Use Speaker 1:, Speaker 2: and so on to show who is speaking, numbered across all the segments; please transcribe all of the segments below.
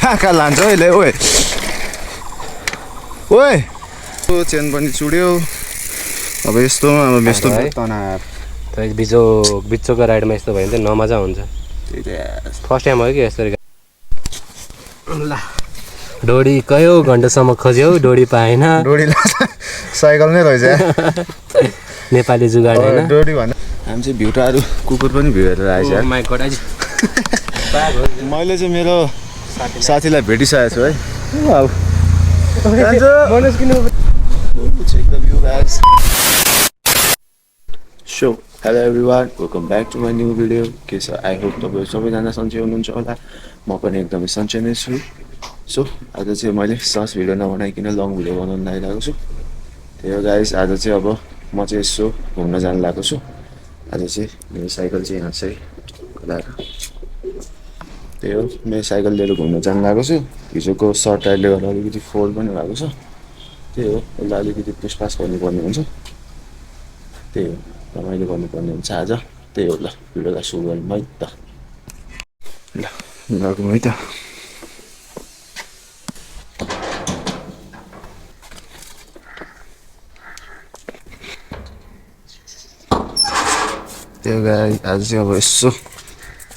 Speaker 1: कहाँ लान्छ अहिले ओए ओए चेन पनि चुड्यो अब यस्तो तनाव
Speaker 2: बिचोको राइडमा यस्तो भयो भने चाहिँ नमजा हुन्छ फर्स्ट टाइम हो कि यस्तो ल डोरी कयो घन्टासम्म खोज्यौ डोरी पाएन
Speaker 1: डोरी साइकल नै रहेछ
Speaker 2: नेपाली जुगाड होइन
Speaker 1: डोरी भन्दा हामी चाहिँ भिउटाहरू कुकुर पनि भिडेर आएछ मैले चाहिँ मेरो साथीलाई भेटिसकेको छु है so hello everyone welcome back to my new video के छ आई होप तपाईँ सबैजना सन्चै हुनुहुन्छ होला म पनि एकदमै सन्चै नै छु सो आज चाहिँ मैले सर्ट भिडियो नबनाइकन लङ भिडियो बनाउन लागिरहेको छु त्यही हो गाइस आज चाहिँ अब म चाहिँ यसो घुम्न जानु लागेको छु आज चाहिँ मेरो साइकल चाहिँ यहाँ चाहिँ खोलाएर त्यही हो मेरो साइकल लिएर घुम्न जानु लागेको छु हिजोको सर्ट राइडले गर्दा अलिकति फोल्ड पनि भएको छ त्यही हो यसलाई अलिकति पुसपास गर्नुपर्ने हुन्छ त्यही हो रमाइलो गर्नुपर्ने हुन्छ आज त्यही हो ल भिडियोलाई सुरु गरौँ है त ल गरौँ है त त्यो गाई आज चाहिँ अब यसो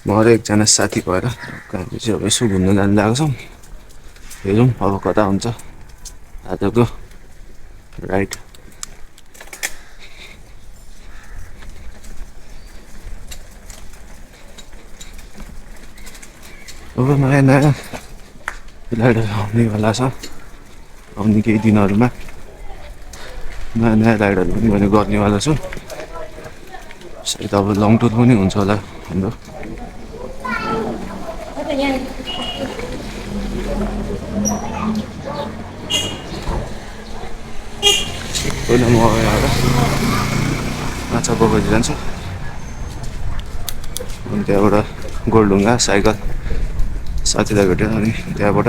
Speaker 1: म र एकजना साथी भएर हामी चाहिँ अब यसो घुम्न जानु लागेको छौँ हेरौँ अब कता हुन्छ आजको राइड अब नयाँ नयाँ राइडहरू आउनेवाला छ आउने केही दिनहरूमा नयाँ नयाँ राइडहरू पनि मैले गर्नेवाला छु सायद अब लङ टुर पनि हुन्छ होला हाम्रो पहिला म आएर माछा पोखरी जान्छु अनि त्यहाँबाट गोलढुङ्गा साइकल साथीलाई भेटेर अनि त्यहाँबाट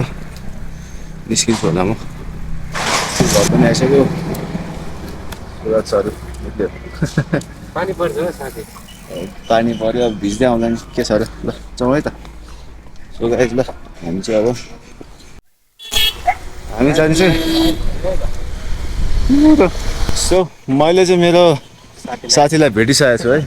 Speaker 1: निस्किन्छु होला म घर पनि आइसक्यो सुरक्षाहरू
Speaker 2: पानी पर्छ साथी
Speaker 1: पानी पऱ्यो अब भिज्दै आउँदा नि के छ र ल जाउँ है त सो गाइस ल हामी चाहिँ अब हामी जान्छौँ सो मैले चाहिँ मेरो साथीलाई भेटिसकेको छु है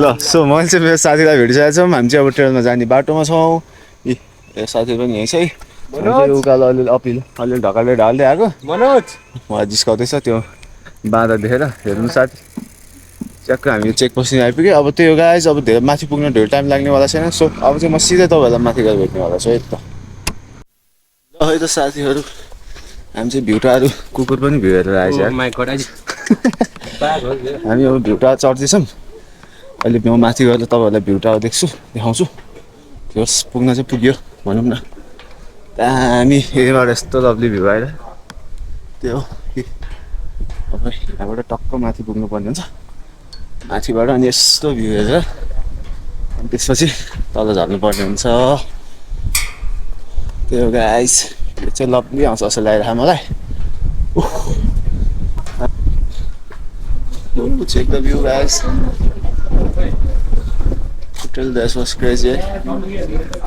Speaker 1: ल सो मैले चाहिँ मेरो साथीलाई भेटिसकेको छु हामी चाहिँ अब ट्रेनमा जाने बाटोमा छौँ साथी पनि यहीँ है उकालो अलिअलि अलिअलि ढकालले ढाल्दै आएको उहाँ जिस्काउँदैछ त्यो बाँधा देखेर हेर्नु साथी च्याक्क हामी चेक पोस्टमा आइपुग्यो अब त्यो गाइस अब धेरै माथि पुग्न धेरै टाइम लाग्नेवाला छैन सो अब चाहिँ म सिधै तपाईँहरूलाई माथि गएर भेट्नेवाला छु है त ल है त साथीहरू हामी चाहिँ भिउटाहरू कुकुर पनि भिडेर आएछ हामी अब भिउटा चढ्दैछौँ अहिले म माथि गएर तपाईँहरूलाई भिउटा देख्छु देखाउँछु त्यो पुग्न चाहिँ पुग्यो भनौँ न हामी यहाँबाट यस्तो लभली भ्यू आएर त्यो हो कि अब यहाँबाट टक्क माथि पुग्नुपर्ने हुन्छ माथिबाट अनि यस्तो भ्यू हेरेर अनि त्यसपछि तल झर्नुपर्ने हुन्छ त्यो गाइस यो चाहिँ लभली आउँछ जस्तो लागिरहेको मलाई check the view guys hotel this was crazy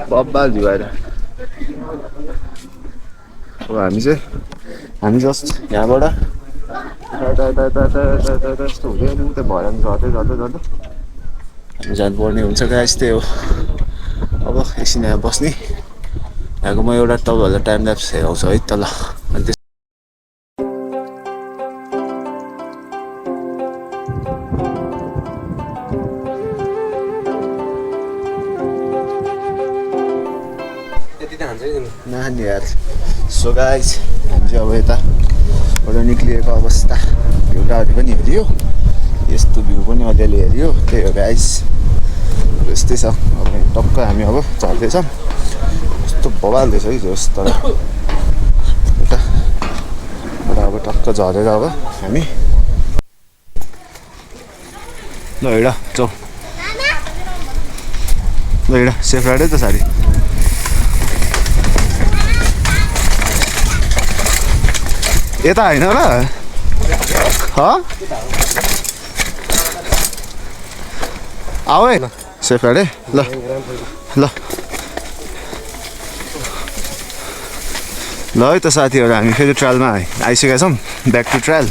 Speaker 1: बब्बा भ्यू आएर अब हामी जस्ट यहाँबाट यस्तो हुँदै उतै भएर झर्दै हामी जानुपर्ने हुन्छ गाइस त्यही हो अब एकछिन यहाँ बस्ने यहाँको म एउटा तपाईँहरूलाई टाइम ल्याप्स हेराउँछु है त ल अनि नानी यार सो गाइस हामी चाहिँ अब यताबाट निक्लिएको अवस्था भिउटाहरू पनि हेऱ्यो यस्तो भ्यू पनि अलिअलि हेऱ्यो त्यही हो गाइस यस्तै छ अब टक्क हामी अब झर्दैछौँ कस्तो भइहाल्दैछ है जोस् तर अब टक्क झरेर अब हामी ल हिँड जाऊ ल हिँड सेफ राइड है त साथी यता होइन र आऊ है सेफ गाडी ल ल ल है त साथीहरू हामी फेरि ट्रायलमा आइसकेका छौँ ब्याक टु ट्रायल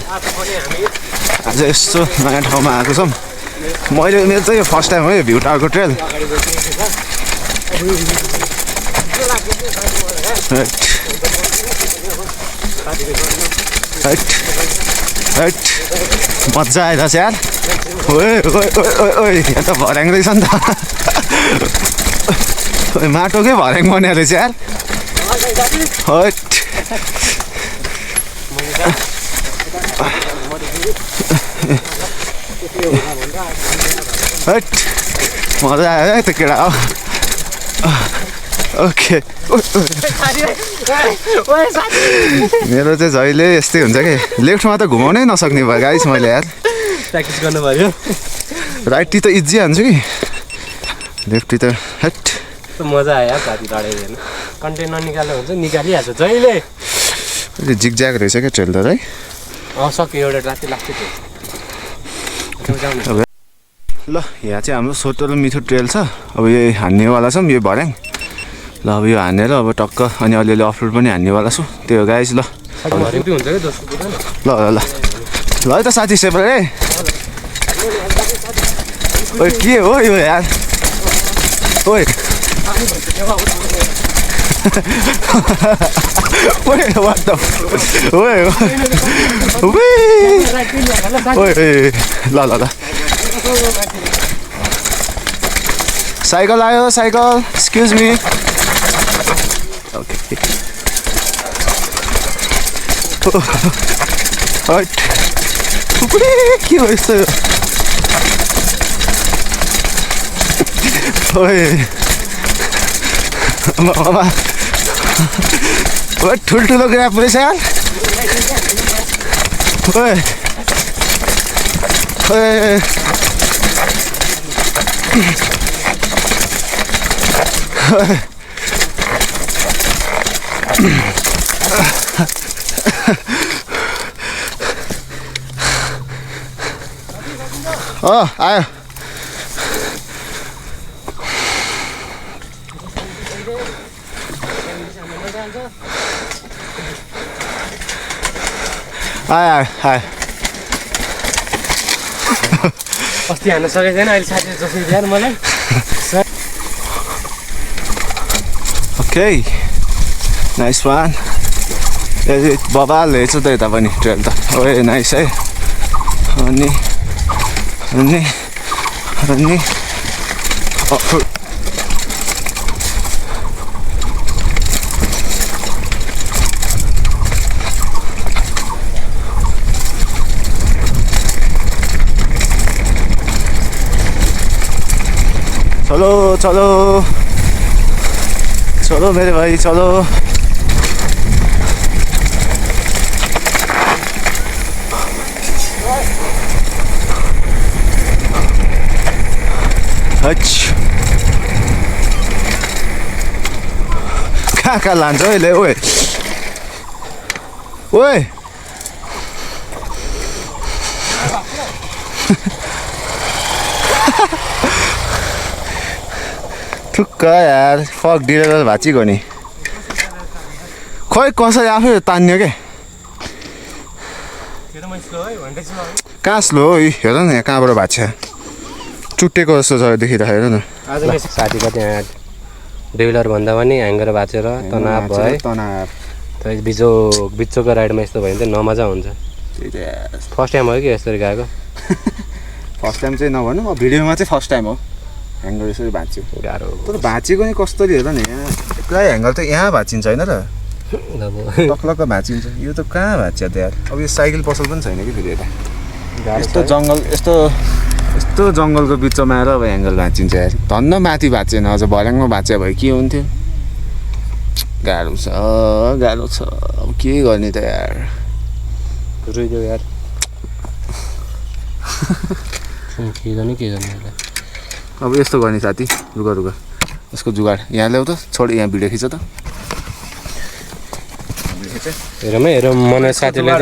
Speaker 1: आज यस्तो नयाँ ठाउँमा आएको छौँ मेरो चाहिँ यो फर्स्ट टाइम हो यो भ्यू टावरको ट्रेल मजा आइरहेछ यार यहाँ त भर्याङ रहेछ नि त माटोकै भर्याङ बन्यो रहेछ यार मजा आयो है त्यो केटा ओके मेरो चाहिँ जहिले यस्तै हुन्छ कि लेफ्टमा त घुमाउनै नसक्ने भयो गाइस मैले यार
Speaker 2: प्र्याक्टिस गर्नु पर्यो
Speaker 1: राइटटी त इजी हान्छु कि लेफ्टी त हट
Speaker 2: मजा आयो यार साथी लडाइदिएन कन्टेन्ट ननिकाल्दा हुन्छ निकालिहाल्छ जहिले
Speaker 1: जिगज्याग रहेछ क्या ट्रेल त है
Speaker 2: सक्यो एउटा राति लाग्छ त्यो
Speaker 1: ल यहाँ चाहिँ हाम्रो सोटो र मिठो ट्रेल छ अब यो हान्नेवाला छौँ यो भर्याङ ल अब यो हानेर अब टक्क अनि अलिअलि अफरोड पनि हान्नेवाला छु त्यो गाइस ल ल ल ल ल है त साथी सेपर है ओ के हो यो यार ओए ओए what the ओए ओए ल ल ल साइकल आयो साइकल एक्सक्युज मी ओके के हो यस्तो ओए मामा ठुल्ठुलो ग्राफ रहेछ यार ओए ओए आयो आयो आयो
Speaker 2: अस्ति हान्न सकेको छैन अहिले साथी जसरी यार मलाई
Speaker 1: ओके नाइस वान बबाल रहेछ त यता पनि ट्रेल त ओए नाइस है अनि अनि अनि चलो चलो चलो मेरे भाई चलो कहाँ लान्छ अहिले ओए ओए ठुक्क यार फक डिरेल भाँचिगयो नि खोइ कसरी आफै तान्यो क्या कहाँ स्लो हो हेर न यहाँ कहाँबाट भाँच्छ चुट्टेको जस्तो छ देखिरहेको न
Speaker 2: आज साथीको त्यहाँ डेभलर भन्दा पनि ह्याङ्गर भाँचेर तनाव भयो
Speaker 1: तनाव
Speaker 2: बिचोको राइडमा यस्तो भयो भने चाहिँ नमजा हुन्छ फर्स्ट टाइम हो कि यसरी गएको
Speaker 1: फर्स्ट टाइम चाहिँ नभनौँ अब भिडियोमा चाहिँ फर्स्ट टाइम हो ह्याङ्गर यसरी भाँच्यो
Speaker 2: गाह्रो
Speaker 1: तर भाँचेको नि कस्तरी हेर न यहाँ प्रायः ह्याङ्गर त यहाँ भाँचिन्छ होइन र टक्लक्क भाँचिन्छ यो त कहाँ भाँच्छ त यार अब यो साइकल पसल पनि छैन कि फेरि यता यस्तो जङ्गल यस्तो जङ्गलको बिचमा आएर अब ह्याङ्गर भाँचिन्छ यार धन्न माथि भाँचेन अझ भर्याङमा भाँच्यो भए के हुन्थ्यो गाह्रो छ अब के गर्ने त यार
Speaker 2: रुइदियो यार के गर्ने
Speaker 1: अब यस्तो गर्ने साथी रुगा यसको जुगाड यहाँ ल्याऊ त छोड यहाँ भिडियो खिच त
Speaker 2: हेरौँ है हेरौँ मन साथीले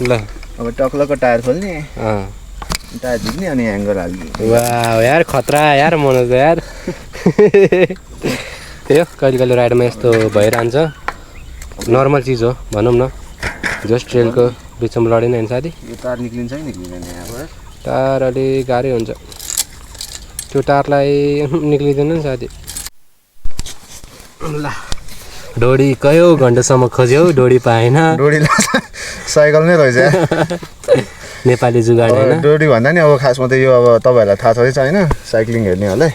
Speaker 2: ल
Speaker 1: अब टक्लको टायर खोल्ने टायर झिक्ने अनि ह्याङ्गर हाल्ने
Speaker 2: वाह यार खतरा यार मनोज यार त्यही हो कहिले कहिले राइडमा यस्तो भइरहन्छ नर्मल चिज हो भनौँ न जस्ट ट्रेलको बिचमा लडेन होइन साथी
Speaker 1: यो तार निक्लिन्छ कि निक्लिँदैन यहाँबाट
Speaker 2: टार अलिक गाह्रै हुन्छ त्यो टारलाई निक्लिँदैन नि साथी ल डोरी कयौँ घन्टासम्म खोज्यौ डोरी पाएन
Speaker 1: डोरी साइकल नै रहेछ
Speaker 2: नेपाली जुगाड होइन
Speaker 1: डोरी भन्दा नि अब खासमा त यो अब तपाईँहरूलाई थाहा छँदैछ होइन साइक्लिङ हेर्नेहरूलाई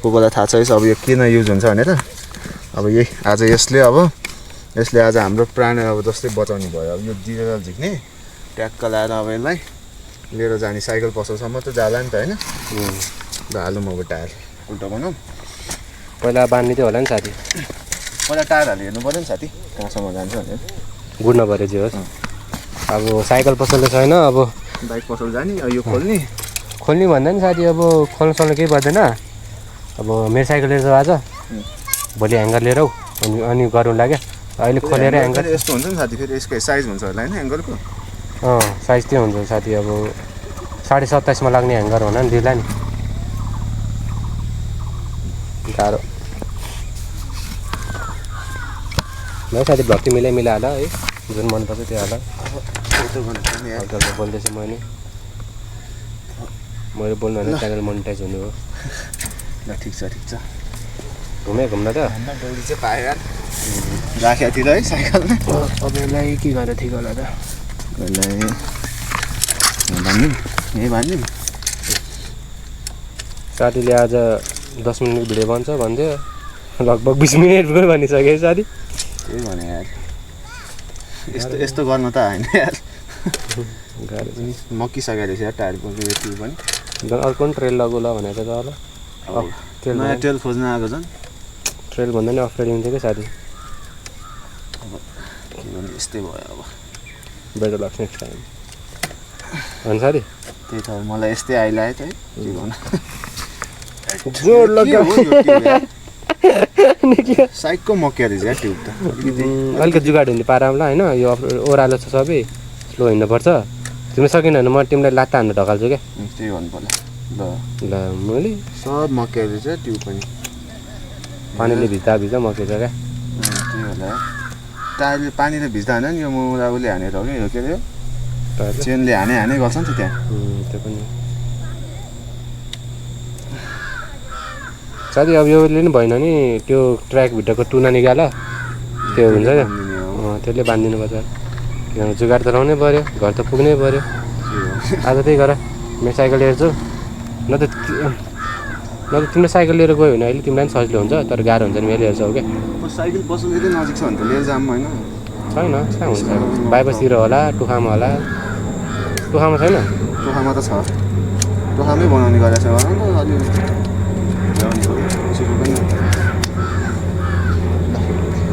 Speaker 1: को कोलाई थाहा छ अब यो किन युज हुन्छ भनेर अब यही आज यसले आज हाम्रो प्राण अब जस्तै बचाउने भयो अब यो डिरेल झिक्ने ट्याक्क लाएर अब यसलाई लिएर जाने साइकल पसलसम्म त जाला नि त होइन ल हालौँ अब टायर उल्टो बनाऊँ
Speaker 2: पहिला बाँध्ने थियो होला नि साथी
Speaker 1: पहिला टायरहरू हेर्नु पऱ्यो नि साथी कहाँसम्म जान्छ भनेर
Speaker 2: गुड्न पऱ्यो जे होस् अब साइकल पसलले छैन अब
Speaker 1: बाइक पसल जाने यो खोल्ने
Speaker 2: भन्दा नि साथी अब खोल्न सक्नु केही पर्दैन अब मेरो साइकल लिएर आज भोलि ह्याङ्गर लिएर आऊ अनि गरौँ लाग्यो अहिले खोलेर ह्याङ्गर
Speaker 1: यस्तो हुन्छ नि साथी फेरि यसको साइज हुन्छ होला होइन ह्याङ्गरको
Speaker 2: साइज त्यो हुन्छ साथी अब 27.5 लाग्ने ह्याङ्गर होला नि दिला नि गाह्रो ल साथी भ्लग चाहिँ मिलाइ होला है जुन मनपर्छ त्यो होला बोल्दैछु मैले बोल्नु भने च्यानल मोनिटाइज हुनु हो
Speaker 1: ल ठिक छ
Speaker 2: घुम्न त
Speaker 1: डोरी चाहिँ पायो यार राखेतिर है साइकल
Speaker 2: अब यसलाई के गरेर ठिक होला त
Speaker 1: भन्दिउँ
Speaker 2: साथीले आज 10 मिनट भिडियो बन्छ भन्थ्यो लगभग 20 मिनटमै भनिसक्यो साथी
Speaker 1: त्यही भने यार यस्तो गर्न त होइन यार मकिसकेको रहेछ यार टायर पनि
Speaker 2: अर्को पनि ट्रेल लगौला भनेर त होला
Speaker 1: नयाँ ट्रेल खोज्न आएको झन्
Speaker 2: ट्रेल भन्दा नि अफरोडिङ थियो कि साथी
Speaker 1: अब के गर्नु यस्तै भयो अब
Speaker 2: बेटर लक्स नेक्स्ट टाइम होइन साथी
Speaker 1: त्यही त मलाई यस्तै आइलाग्यो त है के गर्नु
Speaker 2: जोड लाग्यो
Speaker 1: साइकको मकिया रहेछ यार ट्युब त
Speaker 2: अलिकति जुगाड हुने पारामा होइन यो ओह्रालो छ सबै स्लो हिँड्नुपर्छ तिमीले सकिन भने म तिमीलाई लात्ता हान्नु ढकाल्छु क्या
Speaker 1: त्यही भन्नु पर्ला
Speaker 2: ल मैले
Speaker 1: सब मकिया रहेछ ट्युब पनि
Speaker 2: पानीले भिज्दा मकेछ क्या
Speaker 1: त्यही होला टायरले पानीले भिज्दा होइन नि यो उसले हानेर हो कि यो के अरे चेनले हाने गर्छ नि त त्यहाँ
Speaker 2: त्यो पनि साथी अब योले नि भएन नि त्यो ट्र्याकभित्रको टुना निकाल त्यो हुन्छ क्या त्यसले बाँधिदिनु पर्छ किनभने जुगाड त लाउनै पऱ्यो घर त पुग्नै पऱ्यो आज त्यही गर मेरो साइकल हेर्छु न त तिम्रो साइकल लिएर गयो भने अहिले तिमीलाई पनि सजिलो हुन्छ तर गाह्रो हुन्छ नि मैले हेर्छौ क्या
Speaker 1: साइकल पसल यति नजिक छ भने त लिएर जाऊँ होइन
Speaker 2: छैन कहाँ हुन्छ बाइपासतिर होला टुखामा होला टुखामा छैन
Speaker 1: टोखामा त छ टोखामै बनाउने गरेको छ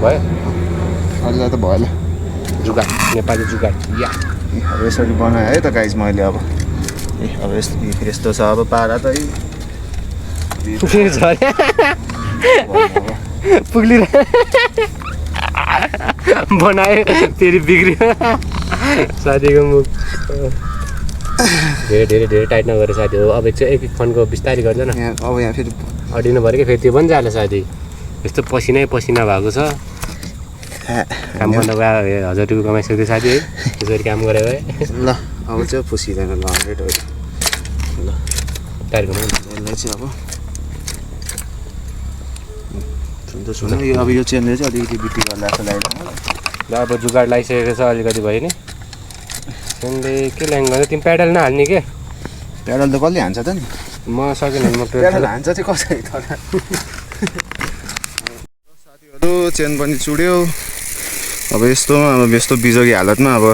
Speaker 2: भयो
Speaker 1: अरूलाई त भयो ल
Speaker 2: जुगाड नेपाली जुगाड या
Speaker 1: अब यसरी बनाएँ है त गाइज मैले अब अब यस्तो छ अब पारा त
Speaker 2: पुग्ली बनायो फेरि बिग्रियो साथीको मुख धेरै टाइट नगरेर साथी हो अब चाहिँ एक फन्डको बिस्तारै गर्दैन
Speaker 1: अब यहाँ फेरि
Speaker 2: अडिनु पऱ्यो कि फेरि त्यो पनि जाला साथी यस्तो पसिना भएको छ काम गर्दा गयो 1000 रुपियाँ कमाइसक्यो साथी है त्यसरी काम गरे भए
Speaker 1: ल अब चाहिँ फुसिँदैन ल 100 हो ल
Speaker 2: टायरको
Speaker 1: यसलाई चाहिँ अब सुन यो अब यो चेनले चाहिँ अलिकति बिटी गर्दा जस्तो लाग्यो
Speaker 2: ल अब जुगाड लगाइसकेको छ अलिकति भयो नि चेनले के ल्याङ गर्छ तिमी प्याडल नहाल्ने के
Speaker 1: प्याडल त कसले हान्छ त नि
Speaker 2: म सकेन भने म
Speaker 1: प्याडल हान्छ चाहिँ कसरी तर साथीहरू चेन पनि चुड्यो अब यस्तो बिजोगी हालतमा अब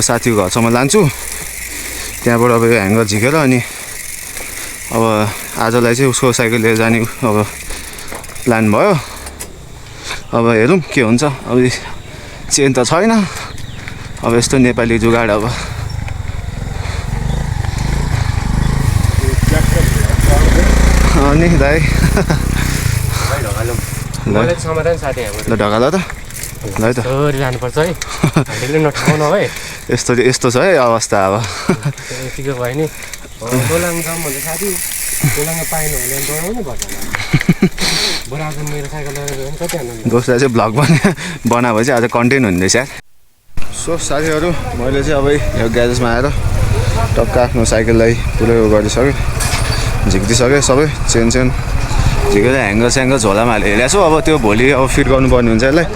Speaker 1: साथीको घरसम्म लान्छु त्यहाँबाट अब यो ह्याङ्गर झिकेर अनि अब आजलाई चाहिँ उसको साइकल लिएर जाने अब प्लान भयो अब हेरौँ के हुन्छ अब चेन त छैन अब यस्तो नेपाली जुगाड अब अनि दाइ
Speaker 2: समाधान साथी
Speaker 1: ल ढकाल त ल है त
Speaker 2: लानुपर्छ है नठाउनु है
Speaker 1: यस्तो छ है अवस्था अब
Speaker 2: यतिको भयो नि दोलाङ जाउँ भन्दा साथी दोलाङमा पाएन भने डराउनु पर्छ बरु आज मेरो साइकल लगेर गयो भने कति आनन्द
Speaker 1: दोस्रो चाहिँ भ्लग बनायो भने चाहिँ आज कन्टेन्ट हुँदैछ यार सो साथीहरू मैले चाहिँ अब यो ग्यारेजमा आएर टक्क आफ्नो साइकललाई पुरै उयो गरिसकेँ झिक्दिसकेँ सबै चेन झिकेर ह्याङ्गर स्याङ्गर झोलामा हालेर हेरेको छु अब त्यो भोलि अब फिट गर्नुपर्ने हुन्छ यसलाई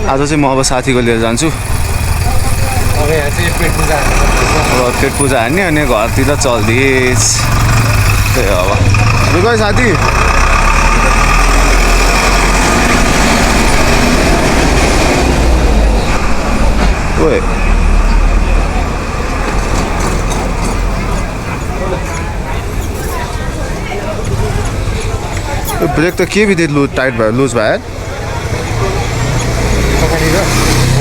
Speaker 1: आज चाहिँ म अब साथीको लिएर जान्छु
Speaker 2: अब यहाँ चाहिँ
Speaker 1: पेट पूजा हान्ने अनि घरतिर चल्दिस त्यही अब रुक है साथी ओए ब्रेक त के बित्दै टाइट भयो लुज भयो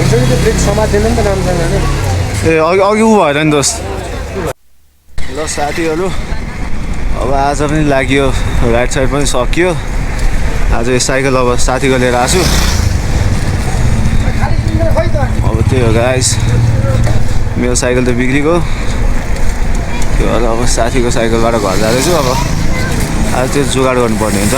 Speaker 2: ब्रेक समात्दैन नि त राम्रोसँग
Speaker 1: ए अघि ऊ भएर नि दोस्त ल साथीहरू अब आज पनि लाग्यो राइट साइड पनि सकियो आज यो साइकल अब साथीको लिएर आएको छु अब त्यही हो गाइस मेरो साइकल त बिग्रिगयो त्यो भएर अब साथीको साइकलबाट घर जाँदैछु अब आज त्यो जुगाड गर्नुपर्ने हुन्छ